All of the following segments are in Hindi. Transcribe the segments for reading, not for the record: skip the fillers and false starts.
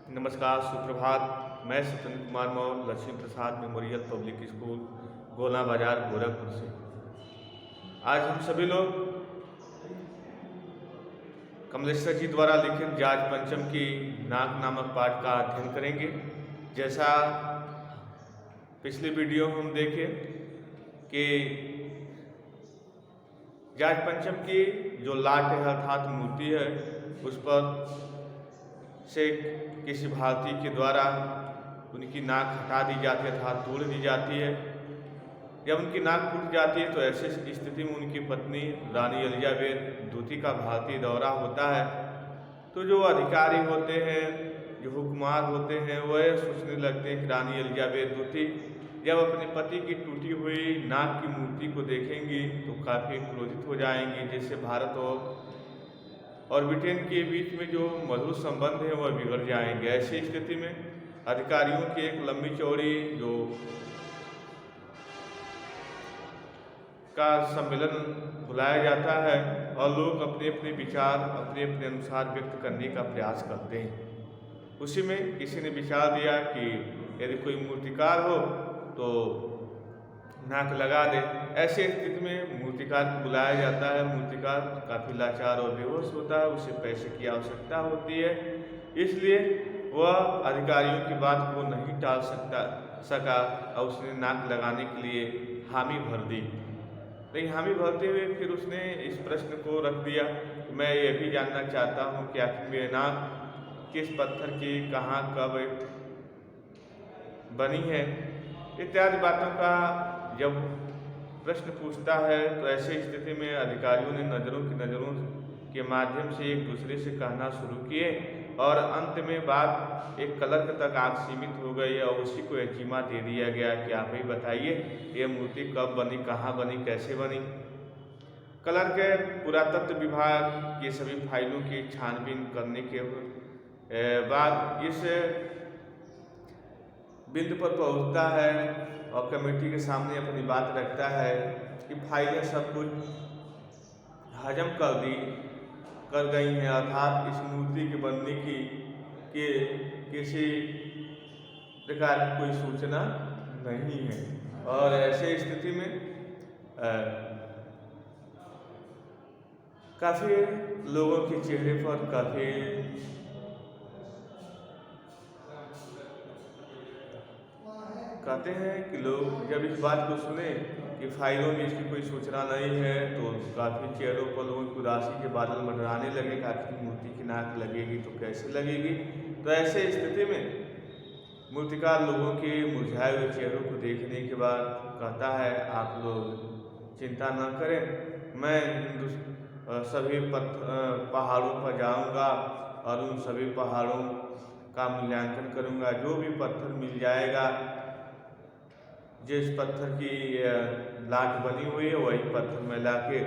नमस्कार, सुप्रभात। मैं सत्येंद्र कुमार मौर्य लक्ष्मी प्रसाद मेमोरियल पब्लिक स्कूल, गोला बाजार, गोरखपुर से। आज हम सभी लोग कमलेश्वर जी द्वारा लिखित जाट पंचम की नाक नामक पाठ का अध्ययन करेंगे। जैसा पिछले वीडियो में हम देखे कि जाट पंचम की जो लाट है अर्थात मूर्ति है, उस पर से किसी भारतीय के द्वारा उनकी नाक हटा दी जाती है अर्थात तोड़ दी जाती है। जब उनकी नाक टूट जाती है तो ऐसी स्थिति में उनकी पत्नी रानी एलिजाबेथ द्वितीय का भारतीय दौरा होता है। तो जो अधिकारी होते हैं, जो हुक्मरान होते हैं, वह सोचने लगते हैं कि रानी एलिजाबेथ द्वितीय जब अपने पति की टूटी हुई नाक की मूर्ति को देखेंगी तो काफ़ी क्रोधित हो जाएंगी, जिससे भारत और ब्रिटेन के बीच में जो मधुर संबंध है वह बिगड़ जाएंगे। ऐसी स्थिति में अधिकारियों की एक लंबी चौड़ी जो का सम्मेलन बुलाया जाता है और लोग अपने अपने विचार अपने अपने अनुसार व्यक्त करने का प्रयास करते हैं। उसी में किसी ने विचार दिया कि यदि कोई मूर्तिकार हो तो नाक लगा दे। ऐसे स्थिति में मूर्तिकार को बुलाया जाता है। मूर्तिकार काफ़ी लाचार और बेहोश होता है, उसे पैसे की आवश्यकता होती है, इसलिए वह अधिकारियों की बात को नहीं टाल सका और उसने नाक लगाने के लिए हामी भर दी। लेकिन हामी भरते हुए फिर उसने इस प्रश्न को रख दिया कि मैं ये भी जानना चाहता हूँ कि आखिर मेरी नाक किस पत्थर की, कहाँ, कब बनी है, इत्यादि बातों का जब प्रश्न पूछता है तो ऐसी स्थिति में अधिकारियों ने नज़रों के माध्यम से एक दूसरे से कहना शुरू किए और अंत में बात एक क्लर्क तक आग सीमित हो गई और उसी को एक जिम्मा दे दिया गया कि आप ही बताइए ये मूर्ति कब बनी, कहाँ बनी, कैसे बनी। क्लर्क पुरातत्व विभाग की सभी फाइलों की छानबीन करने के बाद इस बिंदु पर पहुंचता है और कमेटी के सामने अपनी बात रखता है कि फाइलें सब कुछ हजम कर गई हैं, अर्थात इस मूर्ति के बनने की कि किसी प्रकार की कोई सूचना नहीं है। और ऐसे स्थिति में काफ़ी लोगों के चेहरे पर काफ़ी कहते हैं कि लोग जब इस बात को सुने कि फाइलों में इसकी कोई सूचना नहीं है तो काफ़ी चेहरों पर लोगों की उदासी के बादल मंडराने लगे कि आखिर मूर्ति की नाक लगेगी तो कैसे लगेगी। तो ऐसे स्थिति में मूर्तिकार लोगों के मुरझाए हुए चेहरों को देखने के बाद कहता है, आप लोग चिंता न करें, मैं सभी पहाड़ों पर जाऊंगा और उन सभी पहाड़ों का मूल्यांकन करूंगा। जो भी पत्थर मिल जाएगा, जिस पत्थर की लाट बनी हुई है, वही पत्थर मैं लाके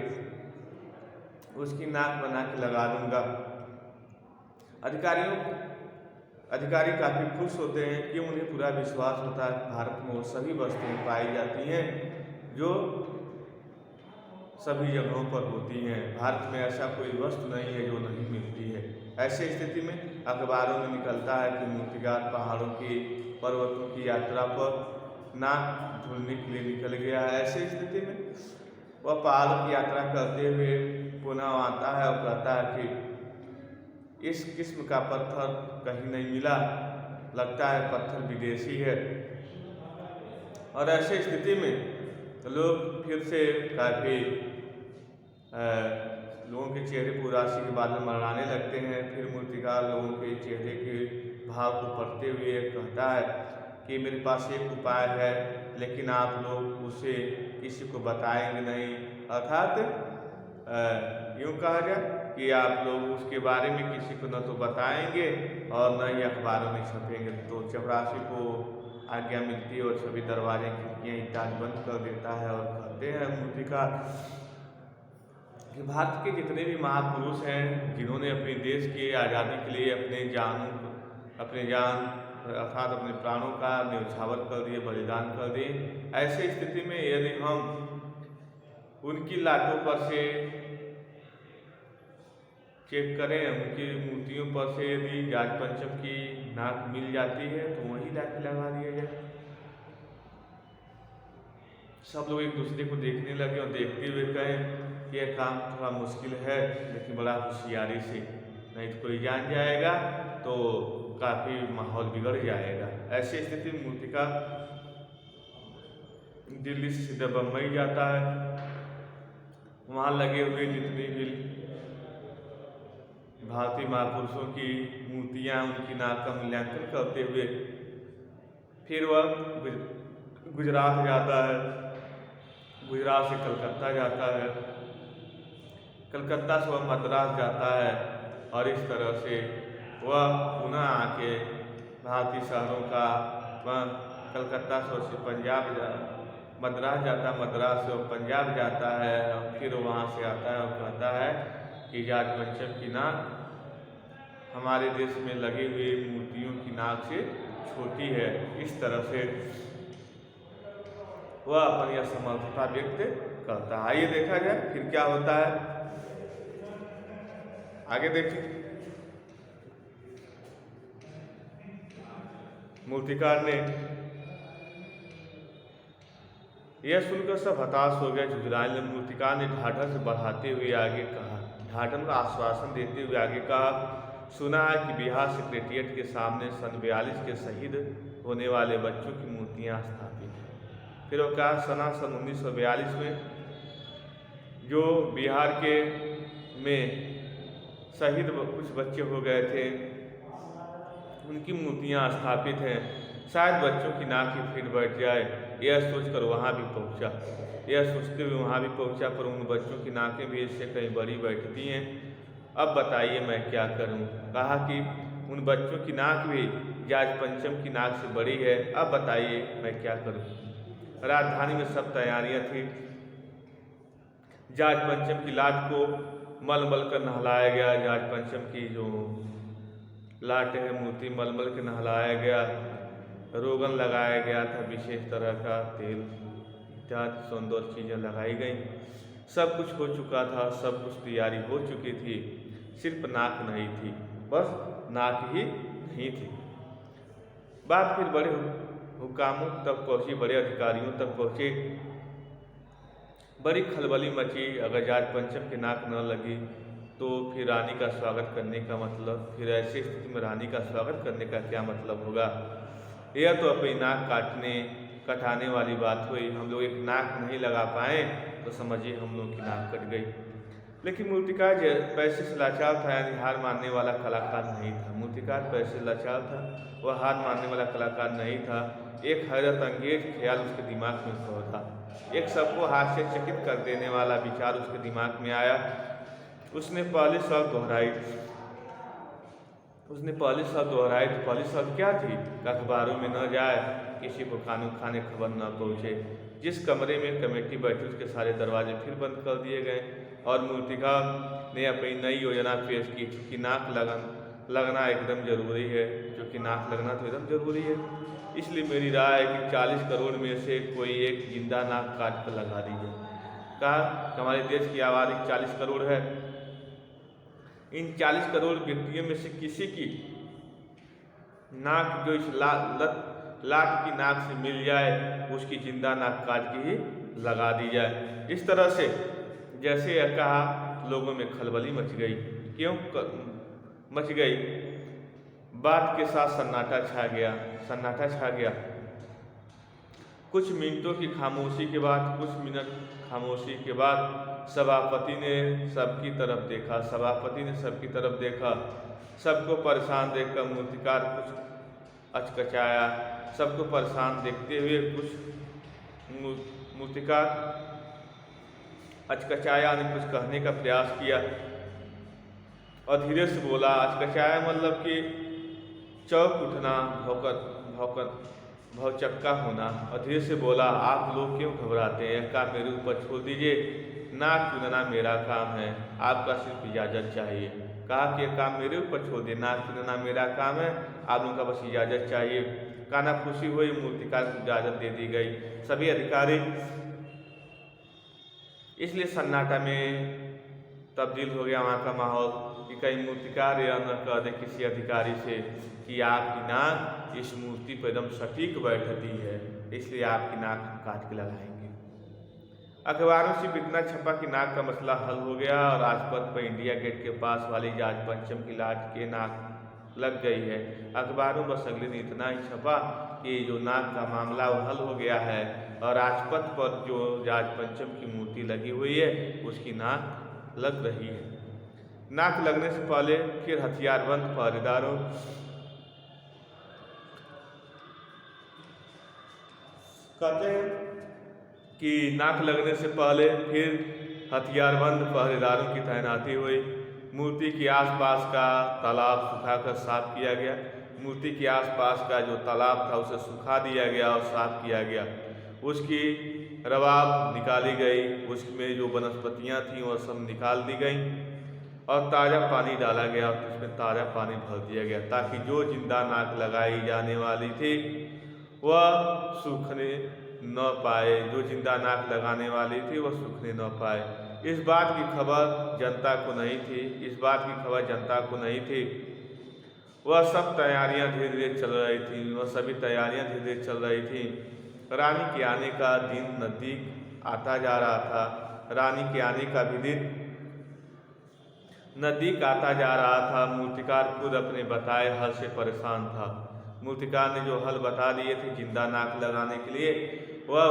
उसकी नाक बना के लगा दूंगा। अधिकारी काफ़ी खुश होते हैं कि उन्हें पूरा विश्वास होता है कि भारत में वो सभी वस्तुएं पाई जाती हैं जो सभी जगहों पर होती हैं। भारत में ऐसा कोई वस्तु नहीं है जो नहीं मिलती है। ऐसे स्थिति में अखबारों में निकलता है कि मूर्तिकार पहाड़ों की पर्वतों की यात्रा पर नाक ढूंढने के लिए निकल गया है। ऐसी स्थिति में वह पहाड़ों की यात्रा करते हुए पुनः आता है और कहता है कि इस किस्म का पत्थर कहीं नहीं मिला, लगता है पत्थर विदेशी है। और ऐसी स्थिति में लोग फिर से काफ़ी लोगों के चेहरे पर उदासी के बादल मंडराने लगते हैं। फिर मूर्तिकार लोगों के चेहरे के भाव को पढ़ते हुए कहता है कि मेरे पास एक उपाय है, लेकिन आप लोग उसे किसी को बताएंगे नहीं, अर्थात यूँ कहा जाए कि आप लोग उसके बारे में किसी को न तो बताएंगे और न ही अखबारों में छपेंगे। तो चपरासी को आज्ञा मिलती है और सभी दरवाजे खिड़कियाँ इत्यादि बंद कर देता है और कहते हैं मूर्तिकार कि भारत के जितने भी महापुरुष हैं जिन्होंने अपने देश की आज़ादी के लिए अपने जान अर्थात अपने प्राणों का न्यौछावर कर दिए, बलिदान कर दिए। ऐसे स्थिति में यदि हम उनकी लाटों पर से चेक करें, उनकी मूर्तियों पर से यदि जाट पंचम की नाक मिल जाती है तो वहीं लाके लगा दिया जाए। सब लोग एक दूसरे को देखने लगे और देखते हुए कहें यह काम थोड़ा मुश्किल है, लेकिन बड़ा होशियारी से, नहीं तो कोई जान जाएगा तो काफ़ी माहौल बिगड़ जाएगा। ऐसी स्थिति में मूर्तिकार दिल्ली से सीधा बम्बई जाता है। वहाँ लगे हुए जितनी भी भारतीय महापुरुषों की मूर्तियाँ, उनकी नाक का मूल्यांकन करते हुए फिर वह गुजरात जाता है। गुजरात से कलकत्ता जाता है, कलकत्ता से वह मद्रास जाता है और इस तरह से वह पुनः आके भारतीय शहरों का वह कलकत्ता से पंजाब मद्रास जाता है, मद्रास से वह पंजाब जाता है और फिर वहाँ से आता है और कहता है कि जाट पंचम की नाक हमारे देश में लगी हुई मूर्तियों की नाक से छोटी है। इस तरह से वह अपनी असमर्थता व्यक्त करता है। आइए देखा जाए फिर क्या होता है, आगे देखिए। मूर्तिकार ने यह सुनकर सब हताश हो गए, झुंझलाने लगे। मूर्तिकार ने ढाढ़स बढ़ाते हुए आगे कहा, ढाढ़न का आश्वासन देते हुए आगे कहा, सुना है कि बिहार सेक्रेटेरिएट के सामने सन 42 के शहीद होने वाले बच्चों की मूर्तियां स्थापित हैं। फिर वो कहा सन 1942 में जो बिहार के में शहीद कुछ बच्चे हो गए थे, उनकी मूर्तियां स्थापित हैं। शायद बच्चों की नाक ही फिर बैठ जाए, यह सोचकर वहाँ भी पहुँचा। यह सोचते हुए वहाँ भी पहुँचा, पर उन बच्चों की नाकें भी इससे कहीं बड़ी बैठती हैं। अब बताइए मैं क्या करूं? कहा कि उन बच्चों की नाक भी जाट पंचम की नाक से बड़ी है, अब बताइए मैं क्या करूं? राजधानी में सब तैयारियां थी। जाट पंचम की लाट को मल मल कर नहलाया गया। जाट पंचम की जो लाट है मूर्ति मल मल के नहलाया गया, रोगन लगाया गया था, विशेष तरह का तेल इत्यादि सौंदर्य चीज़ें लगाई गई। सब कुछ हो चुका था, सब कुछ तैयारी हो चुकी थी, सिर्फ नाक नहीं थी, बस नाक ही नहीं थी। बात फिर बड़े हुकामों तक पहुँची, बड़े अधिकारियों तक पहुँचे। बड़ी खलबली मची। अगर जाट पंचम की नाक न लगी तो फिर रानी का स्वागत करने का मतलब, फिर ऐसी स्थिति में रानी का स्वागत करने का क्या मतलब होगा? यह तो अपनी नाक कटाने वाली बात हुई। हम लोग एक नाक नहीं लगा पाए तो समझिए हम लोग की नाक कट गई। लेकिन मूर्तिकार पैसे से लाचार था, यानी हार मानने वाला कलाकार नहीं था। मूर्तिकार पैसे से लाचार था, वह हार मानने वाला कलाकार नहीं था। एक हैरत अंगेज ख्याल उसके दिमाग में था, एक सबको आश्चर्यचकित कर देने वाला विचार उसके दिमाग में आया। उसने पहली शब्द दोहराई। तो पहली शब्द क्या थी? अखबारों में न जाए, किसी को कानून खाने खबर न पहुँचे। जिस कमरे में कमेटी बैठी उसके सारे दरवाजे फिर बंद कर दिए गए और मूर्तिकार ने अपनी नई योजना पेश की। चूँकि नाक लगना एकदम जरूरी है, क्योंकि नाक लगना तो एकदम जरूरी है, इसलिए मेरी राय है कि 40 करोड़ में से कोई एक जिंदा नाक काट कर लगा दीजिए। कहा कि हमारे देश की आबादी 40 करोड़ है, इन 40 करोड़ व्यक्तियों में से किसी की नाक जो इस लाट की नाक से मिल जाए, उसकी जिंदा नाक काट के ही लगा दी जाए। इस तरह से जैसे यह कहा, लोगों में खलबली मच गई। क्यों मच गई? बात के साथ सन्नाटा छा गया। कुछ मिनटों की खामोशी के बाद, कुछ मिनट खामोशी के बाद सभापति ने सबकी तरफ देखा। सबको परेशान देखकर मूर्तिकार कुछ अचकचाया। सबको परेशान देखते हुए कुछ मूर्तिकार अचकचाया ने कुछ कहने का प्रयास किया और धीरे से बोला। अचकचाया मतलब कि चौंक उठना, भौचक्का होना। और धीरे से बोला, आप लोग क्यों घबराते हैं? काम मेरे ऊपर छोड़ दीजिए, नाक चुनना मेरा काम है, आपका सिर्फ इजाज़त चाहिए। कहा कि यह काम मेरे ऊपर छोड़ दिए, नाक चुनना मेरा काम है, आप लोगों का बस इजाज़त चाहिए। कानाफूसी हुई, मूर्तिकार को इजाज़त दे दी गई। सभी अधिकारी इसलिए सन्नाटा में तब्दील हो गया वहाँ का माहौल कि कहीं मूर्तिकार यह न कह दे किसी अधिकारी से कि आपकी नाक इस मूर्ति पर एकदम सटीक बैठती है, इसलिए आपकी नाक हम काट के लगाएंगे। अखबारों से इतना छपा कि नाक का मसला हल हो गया और राजपथ पर इंडिया गेट के पास वाली जाज पंचम की लाट के नाक लग गई है। अखबारों बस अगले दिन इतना ही छपा कि जो नाक का मामला वो हल हो गया है और राजपथ पर जो जाज पंचम की मूर्ति लगी हुई है उसकी नाक लग रही है। नाक लगने से पहले फिर हथियारबंद पहरेदारों कहते हैं कि नाक लगने से पहले फिर हथियारबंद पहरेदारों की तैनाती हुई। मूर्ति के आसपास का तालाब सुखाकर साफ किया गया। मूर्ति के आसपास का जो तालाब था उसे सुखा दिया गया और साफ किया गया। उसकी रवाब निकाली गई, उसमें जो वनस्पतियाँ थीं वह सब निकाल दी गई और ताज़ा पानी डाला गया और उसमें ताज़ा पानी भर दिया गया ताकि जो जिंदा नाक लगाई जाने वाली थी वह सूखने न पाए, जो जिंदा नाक लगाने वाली थी वह सूखने न पाए। इस बात की खबर जनता को नहीं थी, इस बात की खबर जनता को नहीं थी। वह सब तैयारियां धीरे धीरे चल रही थी, वह सभी तैयारियां धीरे धीरे चल रही थी। रानी के आने का दिन नज़दीक आता जा रहा था। रानी के आने का भी दिन नज़दीक आता जा रहा था। मूर्तिकार खुद अपने बताए हल से परेशान था। मूर्तिकार ने जो हल बता दिए थे जिंदा नाक लगाने के लिए वह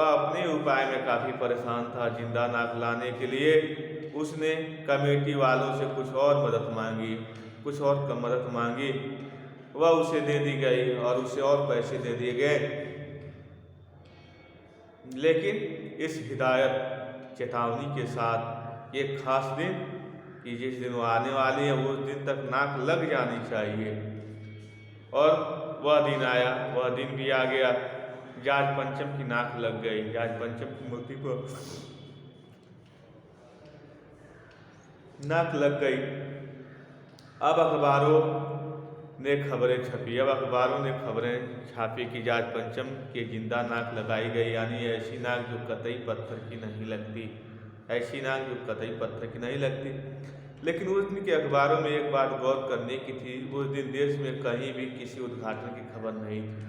अपने उपाय में काफ़ी परेशान था। जिंदा नाक लाने के लिए उसने कमेटी वालों से कुछ और मदद मांगी, कुछ और कम मदद मांगी, वह उसे दे दी गई और उसे और पैसे दे दिए गए। लेकिन इस हिदायत चेतावनी के साथ एक खास दिन कि जिस दिन वो आने वाली है उस दिन तक नाक लग जानी चाहिए। और वह दिन आया, वह दिन भी आ गया। जाज पंचम की नाक लग गई। जाज पंचम की मूर्ति को नाक लग गई। अब अखबारों ने खबरें छपी, अब अखबारों ने खबरें छापी कि जाज पंचम के जिंदा नाक लगाई गई, यानी ऐसी नाक जो कतई पत्थर की नहीं लगती, ऐसी नाक जो कतई पत्थर की नहीं लगती। लेकिन उस दिन के अखबारों में एक बात गौर करने की थी, उस दिन देश में कहीं भी किसी उद्घाटन की खबर नहीं थी।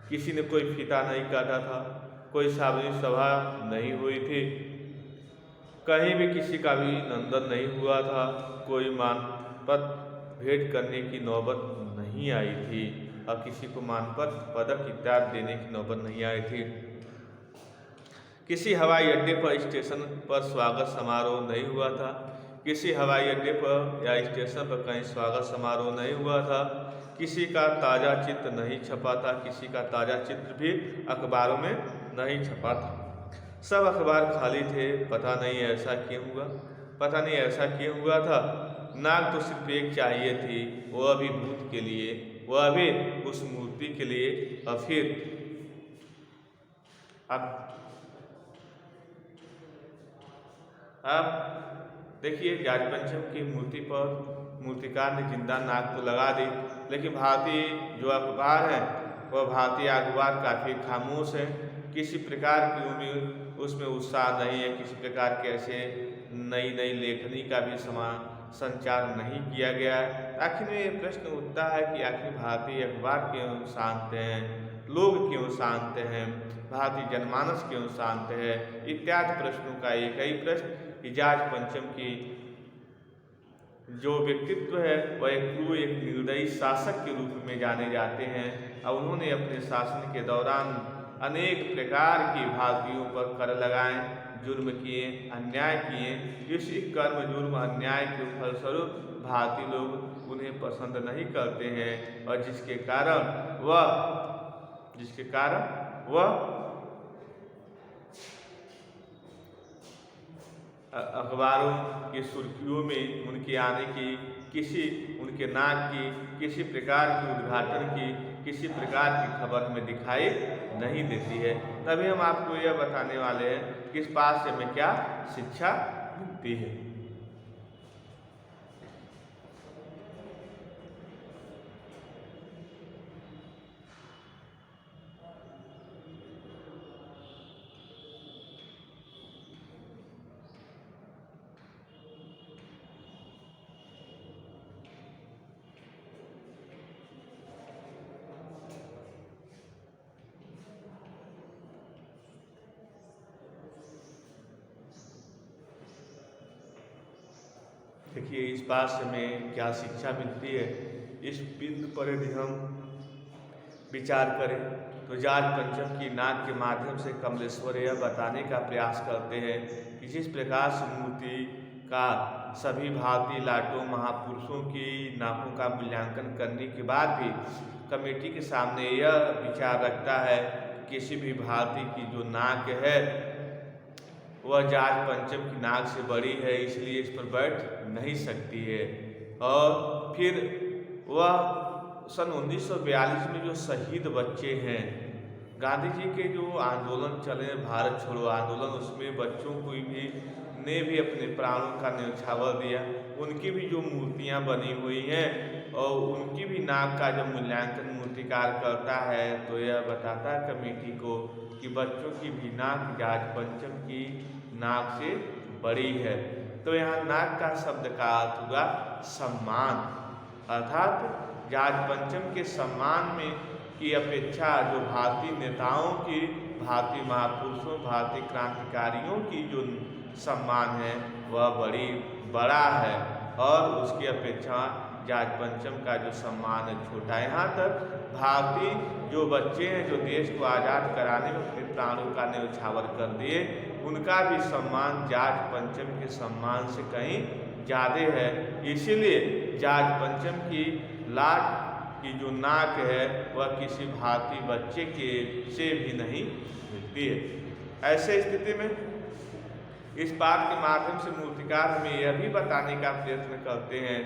किसी ने कोई फीता नहीं काटा था, कोई सार्वजनिक सभा नहीं हुई थी, कहीं भी किसी का भी नंदन नहीं हुआ था, कोई मानपत्र भेंट करने की नौबत नहीं आई थी और किसी को मानपत्र पदक इत्यादि देने की नौबत नहीं आई थी। किसी हवाई अड्डे पर स्टेशन पर स्वागत समारोह नहीं हुआ था, किसी हवाई अड्डे पर या स्टेशन पर कहीं स्वागत समारोह नहीं हुआ था। किसी का ताज़ा चित्र नहीं छपा था, किसी का ताज़ा चित्र भी अखबारों में नहीं छपा था। सब अखबार खाली थे। पता नहीं ऐसा क्यों हुआ, पता नहीं ऐसा क्यों हुआ था। नाक तो सिर्फ एक चाहिए थी, वह भी भूत के लिए, वह भी उस मूर्ति के लिए। और फिर अब देखिए जाज पंचम की मूर्ति पर मूर्तिकार ने जिंदा नाक तो लगा दी, लेकिन भारतीय जो अखबार है वह भारतीय अखबार काफ़ी खामोश है। किसी प्रकार की उम्मीद उसमें उत्साह नहीं है, किसी प्रकार के ऐसे नई नई लेखनी का भी संचार नहीं किया गया है। आखिर में ये प्रश्न उठता है कि आखिर भारतीय अखबार क्यों शांत हैं, लोग क्यों शांत हैं, भारतीय जनमानस क्यों शांत है, इत्यादि प्रश्नों का एक ही प्रश्न कि जाज पंचम की जो व्यक्तित्व है वह एक निर्दयी शासक के रूप में जाने जाते हैं और उन्होंने अपने शासन के दौरान अनेक प्रकार के भारतीयों पर कर लगाए, जुर्म किए, अन्याय किए। इसी कर्म जुर्म अन्याय के फलस्वरूप भारतीय लोग उन्हें पसंद नहीं करते हैं और जिसके कारण वह अखबारों की सुर्खियों में उनके आने की उनके नाक की किसी प्रकार की उद्घाटन की किसी प्रकार की खबर हमें दिखाई नहीं देती है। तभी हम आपको यह बताने वाले हैं कि इस बात से हमें क्या शिक्षा मिलती है। देखिए, इस बात से हमें क्या शिक्षा मिलती है, इस बिंदु पर यदि हम विचार करें तो जाट पंचम की नाक के माध्यम से कमलेश्वर यह बताने का प्रयास करते हैं कि जिस प्रकार से मूर्ति का सभी भारतीय लाटों महापुरुषों की नाकों का मूल्यांकन करने के बाद भी कमेटी के सामने यह विचार रखता है कि किसी भी भारतीय की जो नाक है वह जाट पंचम की नाक से बड़ी है, इसलिए इस पर बैठ नहीं सकती है। और फिर वह सन 1942 में जो शहीद बच्चे हैं, गांधी जी के जो आंदोलन चले भारत छोड़ो आंदोलन, उसमें बच्चों को ने भी अपने प्राणों का न्यौछावर दिया, उनकी भी जो मूर्तियां बनी हुई हैं और उनकी भी नाक का जब मूल्यांकन मूर्तिकार करता है तो यह बताता है कमेटी को कि बच्चों की भी नाक जाट पंचम की नाक से बड़ी है। तो यहाँ नाक का शब्द का अर्थ हुआ सम्मान, अर्थात जाट पंचम के सम्मान में की अपेक्षा जो भारतीय नेताओं की, भारतीय महापुरुषों, भारतीय क्रांतिकारियों की जो सम्मान है वह बड़ा है और उसकी अपेक्षा जाट पंचम का जो सम्मान है छोटा है। यहाँ तक भारतीय जो बच्चे हैं जो देश को आज़ाद कराने में अपने प्राणों का न्यौछावर कर दिए, उनका भी सम्मान जाट पंचम के सम्मान से कहीं ज़्यादा है। इसीलिए जाट पंचम की लाट की जो नाक है वह किसी भारतीय बच्चे के से भी नहीं मिलती है। ऐसे स्थिति में इस बात के माध्यम से मूर्तिकार हमें यह भी बताने का प्रयत्न करते हैं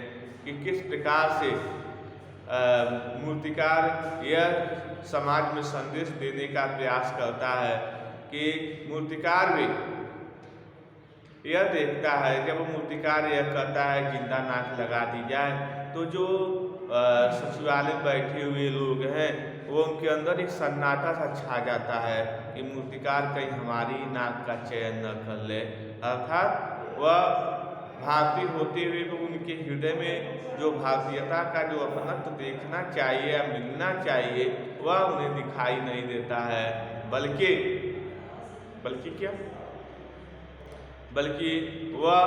कि किस प्रकार से मूर्तिकार यह समाज में संदेश देने का प्रयास करता है कि मूर्तिकार भी यह देखता है, जब मूर्तिकार यह कहता है जिंदा नाक लगा दी जाए, तो जो सचिवालय में बैठे हुए लोग हैं वो उनके अंदर एक सन्नाटा सा छा जाता है कि मूर्तिकार कहीं हमारी नाक का चयन न कर ले। अर्थात वह भारतीय होते हुए भी उनके हृदय में जो भारतीयता का जो अपनत्व देखना चाहिए या मिलना चाहिए वह उन्हें दिखाई नहीं देता है, बल्कि वह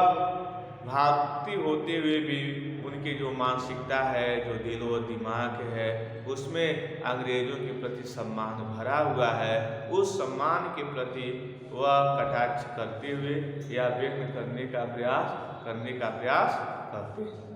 भारतीय होते हुए भी उनकी जो मानसिकता है, जो दिल व दिमाग है, उसमें अंग्रेजों के प्रति सम्मान भरा हुआ है। उस सम्मान के प्रति वह कटाक्ष करते हुए या व्यक्त करने का प्रयास करते हैं।